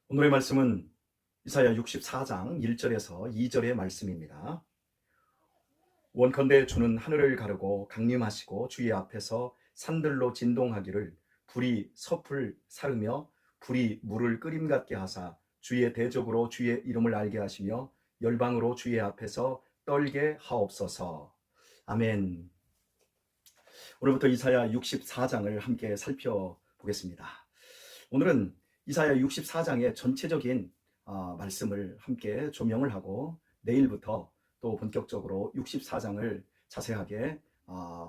오늘의 말씀은 이사야 64장 1절에서 2절의 말씀입니다. 원컨대 주는 하늘을 가르고 강림하시고 주의 앞에서 산들로 진동하기를 불이 섭을 사르며 불이 물을 끓임 같게 하사 주의 대적으로 주의 이름을 알게 하시며 열방으로 주의 앞에서 떨게 하옵소서. 아멘. 오늘부터 이사야 64장을 함께 살펴보겠습니다. 오늘은 이사야 64장의 전체적인 말씀을 함께 조명을 하고 내일부터 또 본격적으로 64장을 자세하게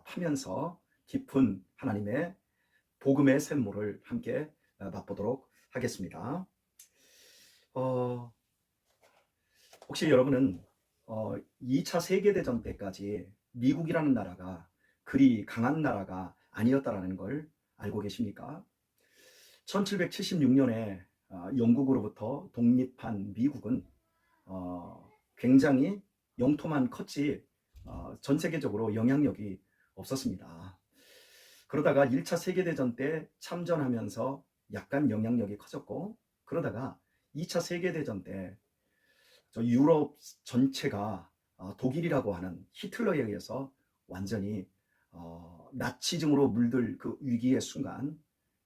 파면서 깊은 하나님의 복음의 샘물을 함께 맛보도록 하겠습니다. 혹시 여러분은 2차 세계대전 때까지 미국이라는 나라가 그리 강한 나라가 아니었다라는 걸 알고 계십니까? 1776년에 영국으로부터 독립한 미국은 굉장히 영토만 컸지 전 세계적으로 영향력이 없었습니다. 그러다가 1차 세계대전 때 참전하면서 약간 영향력이 커졌고, 그러다가 2차 세계대전 때 유럽 전체가 독일이라고 하는 히틀러에 의해서 완전히 나치즘으로 물들 그 위기의 순간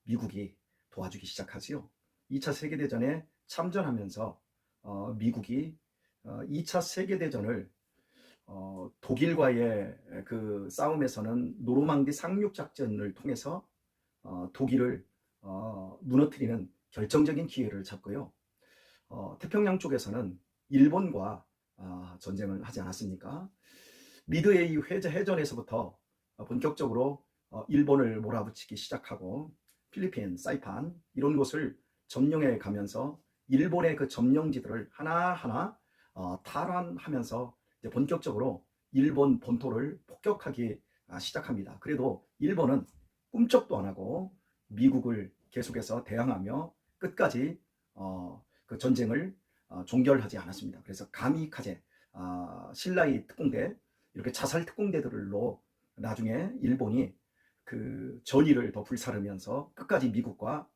미국이 도와주기 시작하지요. 2차 세계대전에 참전하면서 미국이 2차 세계대전을 독일과의 그 싸움에서는 노르망디 상륙작전을 통해서 독일을 무너뜨리는 결정적인 기회를 잡고요. 태평양 쪽에서는 일본과 전쟁을 하지 않았습니까? 미드웨이 해전에서부터 본격적으로 일본을 몰아붙이기 시작하고 필리핀, 사이판 이런 곳을 점령해 가면서 일본의 그 점령지들을 하나하나 탈환하면서 이제 본격적으로 일본 본토를 폭격하기 시작합니다. 그래도 일본은 꿈쩍도 안 하고 미국을 계속해서 대항하며 끝까지 그 전쟁을 종결하지 않았습니다. 그래서 가미카제, 신라이 특공대, 이렇게 자살 특공대들로 나중에 일본이 그 전의를 더 불사르면서 끝까지 미국과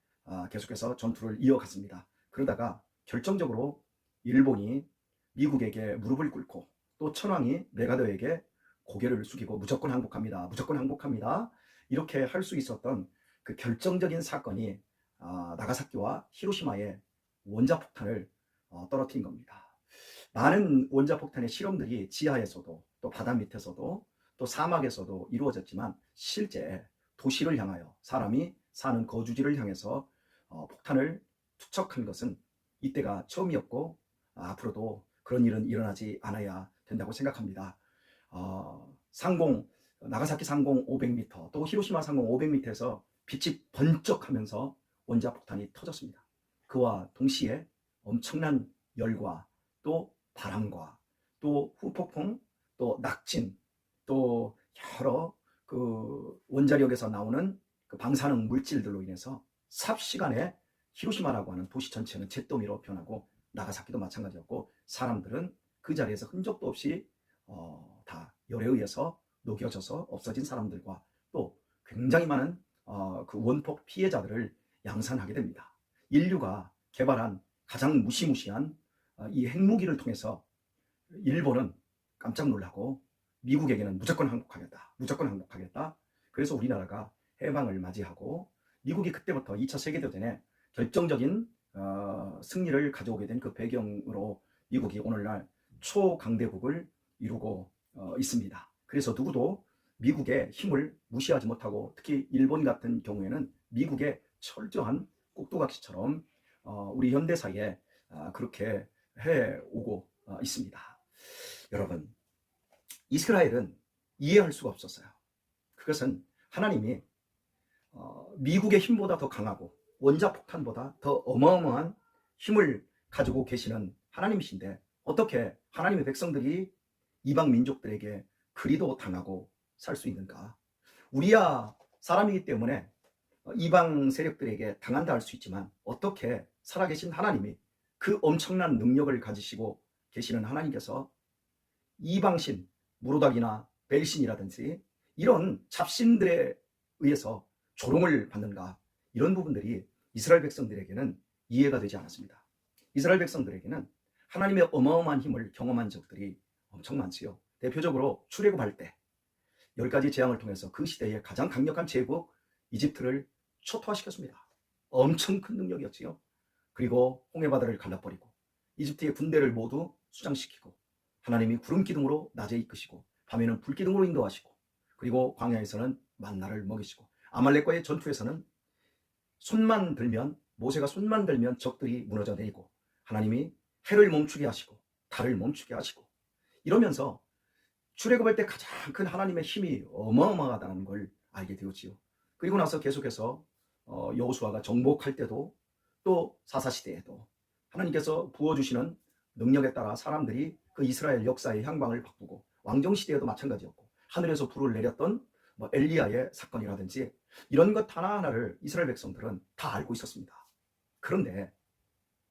계속해서 전투를 이어갔습니다. 그러다가 결정적으로 일본이 미국에게 무릎을 꿇고 또 천황이 메가더에게 고개를 숙이고 무조건 항복합니다. 무조건 항복합니다. 이렇게 할 수 있었던 그 결정적인 사건이 나가사키와 히로시마의 원자폭탄을 떨어뜨린 겁니다. 많은 원자폭탄의 실험들이 지하에서도 또 바다 밑에서도 또 사막에서도 이루어졌지만 실제 도시를 향하여 사람이 사는 거주지를 향해서 폭탄을 투척한 것은 이때가 처음이었고 앞으로도 그런 일은 일어나지 않아야 된다고 생각합니다. 상공 나가사키 상공 500m 또 히로시마 상공 500m에서 빛이 번쩍하면서 원자폭탄이 터졌습니다. 그와 동시에 엄청난 열과 또 바람과 또 후폭풍 또 낙진 또 여러 그 원자력에서 나오는 그 방사능 물질들로 인해서 삽시간에 히로시마라고 하는 도시 전체는 잿더미로 변하고 나가사키도 마찬가지였고 사람들은 그 자리에서 흔적도 없이 다 열에 의해서 녹여져서 없어진 사람들과 또 굉장히 많은 그 원폭 피해자들을 양산하게 됩니다. 인류가 개발한 가장 무시무시한 이 핵무기를 통해서 일본은 깜짝 놀라고 미국에게는 무조건 항복하겠다. 무조건 항복하겠다. 그래서 우리나라가 해방을 맞이하고 미국이 그때부터 2차 세계대전에 결정적인 승리를 가져오게 된 그 배경으로 미국이 오늘날 초강대국을 이루고 있습니다. 그래서 누구도 미국의 힘을 무시하지 못하고 특히 일본 같은 경우에는 미국의 철저한 꼭두각시처럼 우리 현대사에 그렇게 해오고 있습니다. 여러분, 이스라엘은 이해할 수가 없었어요. 그것은 하나님이 미국의 힘보다 더 강하고 원자폭탄보다 더 어마어마한 힘을 가지고 계시는 하나님이신데 어떻게 하나님의 백성들이 이방 민족들에게 그리도 당하고 살 수 있는가? 우리야 사람이기 때문에 이방 세력들에게 당한다 할 수 있지만 어떻게 살아계신 하나님이 그 엄청난 능력을 가지시고 계시는 하나님께서 이방신, 무로닥이나 벨신이라든지 이런 잡신들에 의해서 조롱을 받는가, 이런 부분들이 이스라엘 백성들에게는 이해가 되지 않았습니다. 이스라엘 백성들에게는 하나님의 어마어마한 힘을 경험한 적들이 엄청 많지요. 대표적으로 출애굽할 때 10가지 재앙을 통해서 그 시대의 가장 강력한 제국 이집트를 초토화시켰습니다. 엄청 큰 능력이었지요. 그리고 홍해바다를 갈라버리고 이집트의 군대를 모두 수장시키고 하나님이 구름 기둥으로 낮에 이끄시고 밤에는 불 기둥으로 인도하시고 그리고 광야에서는 만나를 먹이시고 아말렉과의 전투에서는 모세가 손만 들면 적들이 무너져 내리고 하나님이 해를 멈추게 하시고 달을 멈추게 하시고 이러면서 출애굽할 때 가장 큰 하나님의 힘이 어마어마하다는 걸 알게 되었지요. 그리고 나서 계속해서 여호수아가 정복할 때도 또 사사시대에도 하나님께서 부어주시는 능력에 따라 사람들이 그 이스라엘 역사의 향방을 바꾸고 왕정시대에도 마찬가지였고 하늘에서 불을 내렸던 엘리야의 사건이라든지 이런 것 하나하나를 이스라엘 백성들은 다 알고 있었습니다. 그런데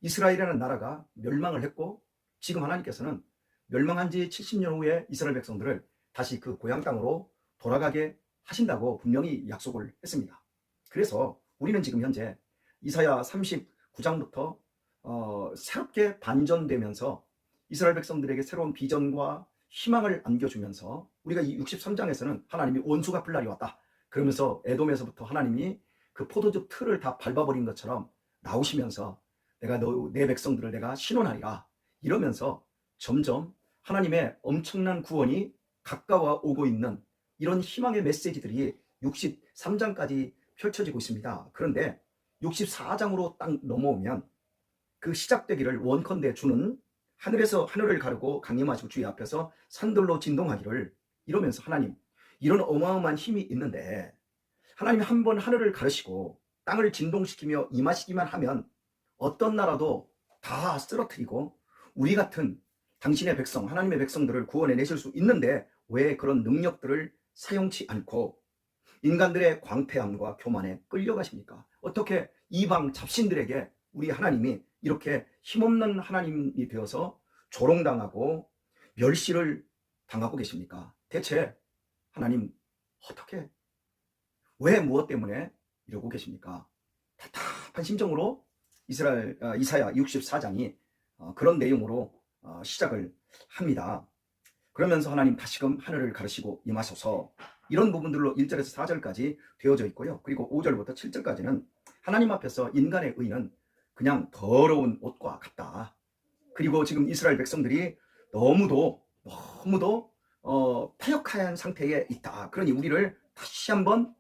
이스라엘이라는 나라가 멸망을 했고 지금 하나님께서는 멸망한 지 70년 후에 이스라엘 백성들을 다시 그 고향 땅으로 돌아가게 하신다고 분명히 약속을 했습니다. 그래서 우리는 지금 현재 이사야 39장부터 새롭게 반전되면서 이스라엘 백성들에게 새로운 비전과 희망을 안겨주면서 우리가 이 63장에서는 하나님이 원수 갚을 날이 왔다. 그러면서 에돔에서부터 하나님이 그 포도즙 틀을 다 밟아버린 것처럼 나오시면서 내가 내 백성들을 내가 신원하리라 이러면서 점점 하나님의 엄청난 구원이 가까워 오고 있는 이런 희망의 메시지들이 63장까지 펼쳐지고 있습니다. 그런데 64장으로 딱 넘어오면 그 시작되기를 원컨대 주는 하늘에서 하늘을 가르고 강림하시고 주의 앞에서 산들로 진동하기를 이러면서 하나님 이런 어마어마한 힘이 있는데 하나님이 한번 하늘을 가르시고 땅을 진동시키며 임하시기만 하면 어떤 나라도 다 쓰러뜨리고 우리 같은 당신의 백성 하나님의 백성들을 구원해 내실 수 있는데 왜 그런 능력들을 사용치 않고 인간들의 광패함과 교만에 끌려가십니까? 어떻게 이방 잡신들에게 우리 하나님이 이렇게 힘없는 하나님이 되어서 조롱당하고 멸시를 당하고 계십니까? 대체 하나님 어떻게 왜 무엇 때문에 이러고 계십니까? 답답한 심정으로 이사야 64장이 그런 내용으로 시작을 합니다. 그러면서 하나님 다시금 하늘을 가르시고 임하소서 이런 부분들로 1절에서 4절까지 되어져 있고요. 그리고 5절부터 7절까지는 하나님 앞에서 인간의 의는 그냥 더러운 옷과 같다. 그리고 지금 이스라엘 백성들이 너무도 패역한 상태에 있다. 그러니 우리를 다시 한번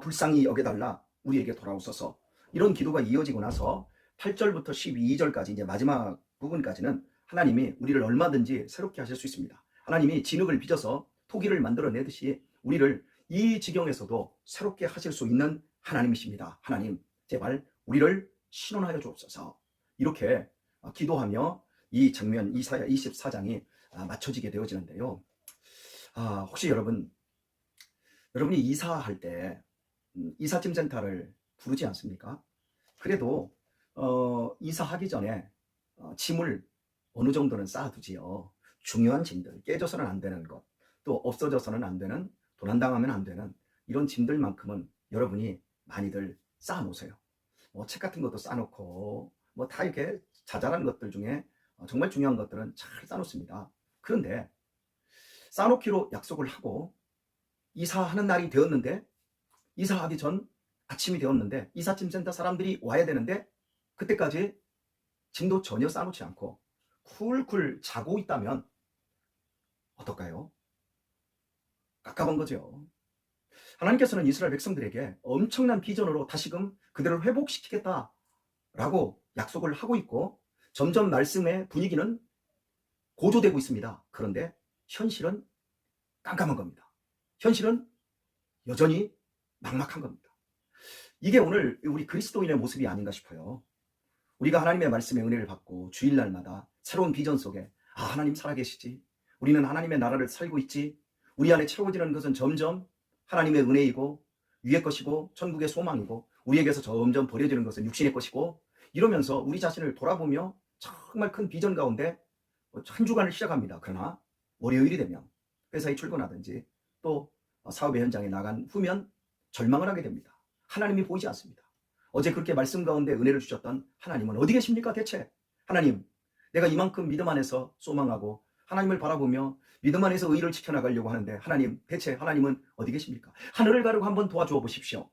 불쌍히 여겨달라. 우리에게 돌아오소서. 이런 기도가 이어지고 나서 8절부터 12절까지 이제 마지막 부분까지는 하나님이 우리를 얼마든지 새롭게 하실 수 있습니다. 하나님이 진흙을 빚어서 토기를 만들어내듯이 우리를 이 지경에서도 새롭게 하실 수 있는 하나님이십니다. 하나님 제발 우리를 신원하여 주옵소서. 이렇게 기도하며 이 장면 이사야 24장이 맞춰지게 되어지는데요. 혹시 여러분이 이사할 때 이삿짐 센터를 부르지 않습니까? 그래도 이사하기 전에 짐을 어느 정도는 쌓아두지요. 중요한 짐들, 깨져서는 안 되는 것, 또 없어져서는 안 되는, 도난당하면 안 되는 이런 짐들만큼은 여러분이 많이들 쌓아놓으세요. 책 같은 것도 쌓아놓고 다 이렇게 자잘한 것들 중에 정말 중요한 것들은 잘 쌓아놓습니다. 그런데 쌓아놓기로 약속을 하고 이사하는 날이 되었는데 이사하기 전 아침이 되었는데 이삿짐 센터 사람들이 와야 되는데 그때까지 짐도 전혀 쌓아놓지 않고 쿨쿨 자고 있다면 어떨까요? 깝깝한 거죠. 하나님께서는 이스라엘 백성들에게 엄청난 비전으로 다시금 그들을 회복시키겠다라고 약속을 하고 있고 점점 말씀의 분위기는 고조되고 있습니다. 그런데 현실은 깜깜한 겁니다. 현실은 여전히 막막한 겁니다. 이게 오늘 우리 그리스도인의 모습이 아닌가 싶어요. 우리가 하나님의 말씀의 은혜를 받고 주일날마다 새로운 비전 속에 하나님 살아계시지, 우리는 하나님의 나라를 살고 있지, 우리 안에 채워지는 것은 점점 하나님의 은혜이고 위의 것이고 천국의 소망이고 우리에게서 점점 버려지는 것은 육신의 것이고 이러면서 우리 자신을 돌아보며 정말 큰 비전 가운데 한 주간을 시작합니다. 그러나 월요일이 되면 회사에 출근하든지 또 사업의 현장에 나간 후면 절망을 하게 됩니다. 하나님이 보이지 않습니다. 어제 그렇게 말씀 가운데 은혜를 주셨던 하나님은 어디 계십니까 대체? 하나님, 내가 이만큼 믿음 안에서 소망하고 하나님을 바라보며 믿음 안에서 의를 지켜나가려고 하는데 하나님, 대체 하나님은 어디 계십니까? 하늘을 가르고 한번 도와주어 보십시오.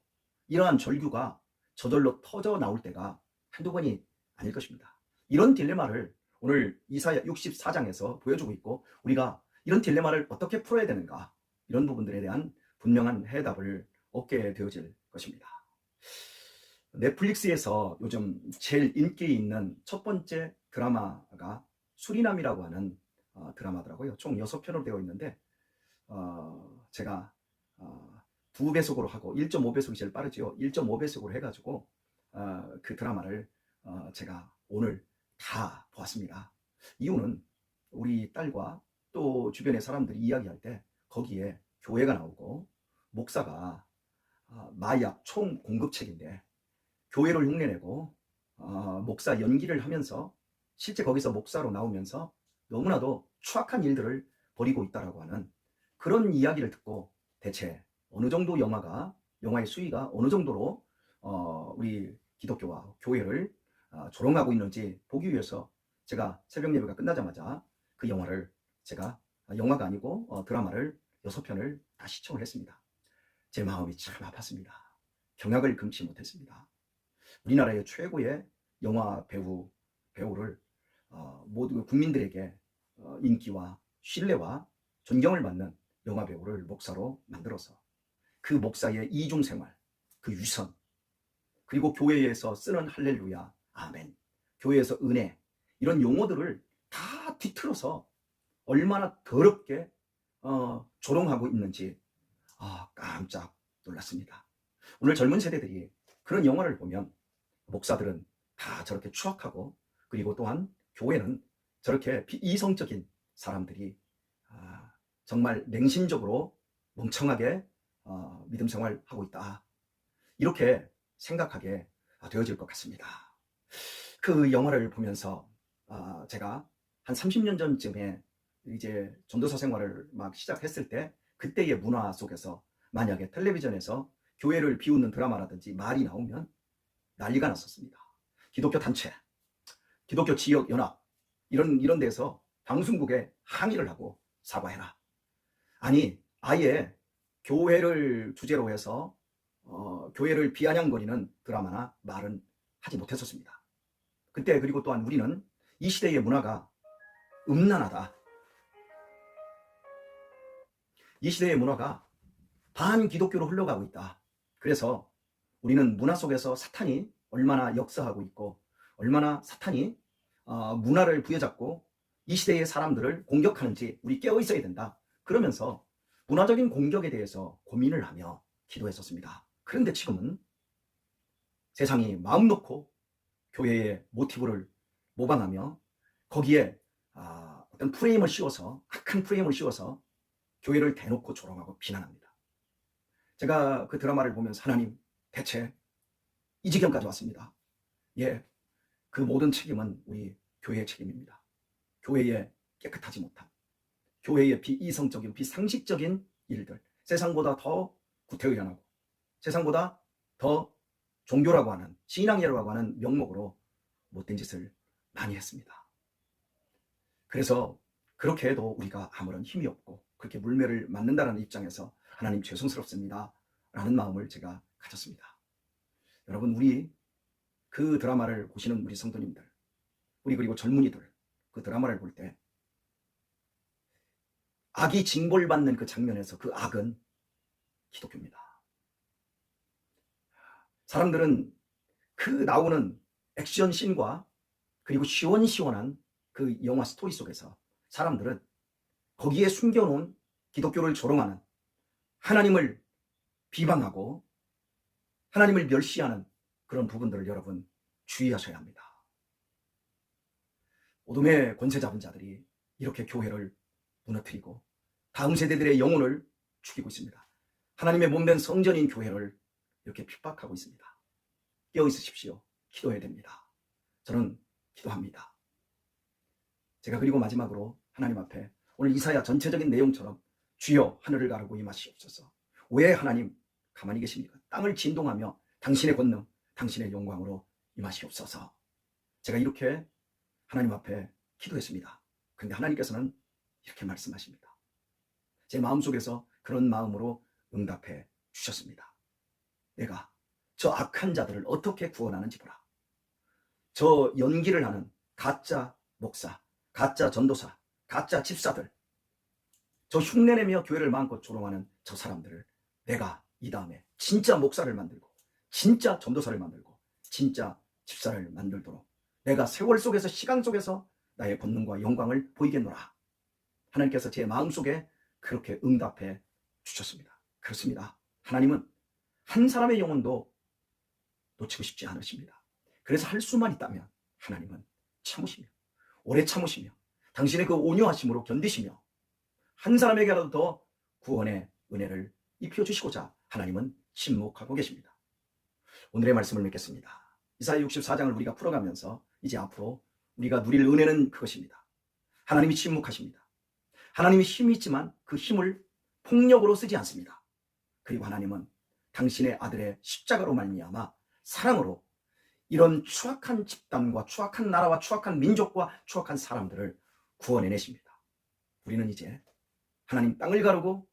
이러한 절규가 저절로 터져 나올 때가 한두 번이 아닐 것입니다. 이런 딜레마를 오늘 이사야 64장에서 보여주고 있고, 우리가 이런 딜레마를 어떻게 풀어야 되는가, 이런 부분들에 대한 분명한 해답을 얻게 되어질 것입니다. 넷플릭스에서 요즘 제일 인기 있는 첫 번째 드라마가 수리남이라고 하는 드라마더라고요. 총 6편으로 되어 있는데 제가 2배속으로 하고 1.5배속이 제일 빠르죠. 1.5배속으로 해가지고 그 드라마를 제가 오늘 다 보았습니다. 이유는 우리 딸과 또 주변의 사람들이 이야기할 때 거기에 교회가 나오고 목사가 마약 총 공급책인데 교회를 흉내내고 목사 연기를 하면서 실제 거기서 목사로 나오면서 너무나도 추악한 일들을 벌이고 있다라고 하는 그런 이야기를 듣고 대체 어느 정도 영화의 수위가 어느 정도로 우리 기독교와 교회를 조롱하고 있는지 보기 위해서 제가 새벽 예배가 끝나자마자 그 영화를 제가 영화가 아니고 드라마를 6편을 다 시청을 했습니다. 제 마음이 참 아팠습니다. 경악을 금치 못했습니다. 우리나라의 최고의 영화 배우를 모두 국민들에게 인기와 신뢰와 존경을 받는 영화 배우를 목사로 만들어서 그 목사의 이중생활, 그 유선, 그리고 교회에서 쓰는 할렐루야, 아멘, 교회에서 은혜, 이런 용어들을 다 뒤틀어서 얼마나 더럽게 조롱하고 있는지 깜짝 놀랐습니다. 오늘 젊은 세대들이 그런 영화를 보면 목사들은 다 저렇게 추악하고, 그리고 또한 교회는 저렇게 비이성적인 사람들이 정말 맹신적으로 멍청하게 믿음 생활하고 있다, 이렇게 생각하게 되어질 것 같습니다. 그 영화를 보면서 제가 한 30년 전쯤에 이제 전도사 생활을 막 시작했을 때 그때의 문화 속에서 만약에 텔레비전에서 교회를 비웃는 드라마라든지 말이 나오면 난리가 났었습니다. 기독교 단체, 기독교 지역 연합, 이런 데서 방송국에 항의를 하고 사과해라. 아니, 아예 교회를 주제로 해서 교회를 비아냥거리는 드라마나 말은 하지 못했었습니다. 그때, 그리고 또한 우리는 이 시대의 문화가 음란하다, 이 시대의 문화가 반기독교로 흘러가고 있다, 그래서 우리는 문화 속에서 사탄이 얼마나 역사하고 있고 얼마나 사탄이 문화를 부여잡고 이 시대의 사람들을 공격하는지 우리 깨어 있어야 된다, 그러면서 문화적인 공격에 대해서 고민을 하며 기도했었습니다. 그런데 지금은 세상이 마음 놓고 교회의 모티브를 모방하며 거기에 어떤 프레임을 씌워서, 악한 프레임을 씌워서 교회를 대놓고 조롱하고 비난합니다. 제가 그 드라마를 보면서 하나님, 대체 이 지경까지 왔습니다. 예, 그 모든 책임은 우리 교회의 책임입니다. 교회의 깨끗하지 못한, 교회의 비이성적인, 비상식적인 일들, 세상보다 더 구태의연하고 세상보다 더 종교라고 하는, 신앙이라고 하는 명목으로 못된 짓을 많이 했습니다. 그래서 그렇게 해도 우리가 아무런 힘이 없고 그렇게 물매를 맞는다는 입장에서 하나님 죄송스럽습니다 라는 마음을 제가 가졌습니다. 여러분, 우리 그 드라마를 보시는 우리 성도님들, 우리 그리고 젊은이들, 그 드라마를 볼 때 악이 징벌받는 그 장면에서 그 악은 기독교입니다. 사람들은 그 나오는 액션 씬과 그리고 시원시원한 그 영화 스토리 속에서 사람들은 거기에 숨겨놓은 기독교를 조롱하는, 하나님을 비방하고 하나님을 멸시하는 그런 부분들을 여러분 주의하셔야 합니다. 어둠의 권세 잡은 자들이 이렇게 교회를 무너뜨리고 다음 세대들의 영혼을 죽이고 있습니다. 하나님의 몸된 성전인 교회를 이렇게 핍박하고 있습니다. 깨어 있으십시오. 기도해야 됩니다. 저는 기도합니다. 제가 그리고 마지막으로 하나님 앞에 오늘 이사야 전체적인 내용처럼 주여 하늘을 가르고 임하시옵소서. 왜 하나님 가만히 계십니까? 땅을 진동하며 당신의 권능, 당신의 영광으로 임하시옵소서. 제가 이렇게 하나님 앞에 기도했습니다. 근데 하나님께서는 이렇게 말씀하십니다. 제 마음속에서 그런 마음으로 응답해 주셨습니다. 내가 저 악한 자들을 어떻게 구원하는지 보라. 저 연기를 하는 가짜 목사, 가짜 전도사, 가짜 집사들, 저 흉내내며 교회를 마음껏 조롱하는 저 사람들을 내가 이 다음에 진짜 목사를 만들고 진짜 전도사를 만들고 진짜 집사를 만들도록 내가 세월 속에서 시간 속에서 나의 권능과 영광을 보이겠노라. 하나님께서 제 마음속에 그렇게 응답해 주셨습니다. 그렇습니다. 하나님은 한 사람의 영혼도 놓치고 싶지 않으십니다. 그래서 할 수만 있다면 하나님은 참으시며 오래 참으시며 당신의 그 온유하심으로 견디시며 한 사람에게라도 더 구원의 은혜를 입혀주시고자 하나님은 침묵하고 계십니다. 오늘의 말씀을 맺겠습니다. 이사야 64장을 우리가 풀어가면서 이제 앞으로 우리가 누릴 은혜는 그것입니다. 하나님이 침묵하십니다. 하나님이 힘이 있지만 그 힘을 폭력으로 쓰지 않습니다. 그리고 하나님은 당신의 아들의 십자가로 말미암아 사랑으로 이런 추악한 집단과 추악한 나라와 추악한 민족과 추악한 사람들을 구원해내십니다. 우리는 이제 하나님 땅을 가르고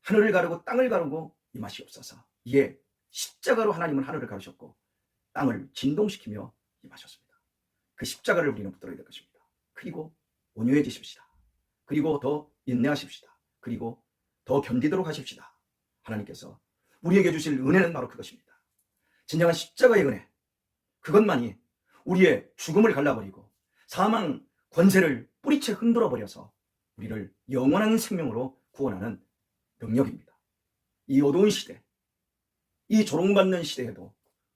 하늘을 가르고 땅을 가르고 임하시옵소서. 이에 십자가로 하나님은 하늘을 가르셨고 땅을 진동시키며 임하셨습니다. 그 십자가를 우리는 붙들어야 될 것입니다. 그리고 온유해지십시다. 그리고 더 인내하십시다. 그리고 더 견디도록 하십시다. 하나님께서 우리에게 주실 은혜는 바로 그것입니다. 진정한 십자가의 은혜, 그것만이 우리의 죽음을 갈라버리고 사망 권세를 뿌리채 흔들어 버려서 우리를 영원한 생명으로 구원하는 능력입니다. 이 어두운 시대, 이 조롱받는 시대에도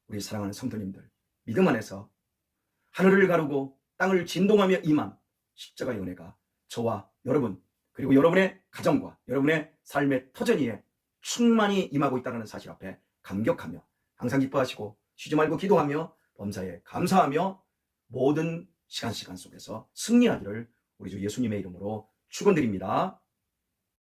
우리 사랑하는 성도님들 믿음 안에서 하늘을 가르고 땅을 진동하며 임한 십자가의 은혜가 저와 여러분 그리고 여러분의 가정과 여러분의 삶의 터전위에 충만히 임하고 있다는 사실 앞에 감격하며 항상 기뻐하시고 쉬지 말고 기도하며 범사에 감사하며 모든 시간 속에서 승리하기를 우리 주 예수님의 이름으로 축원드립니다.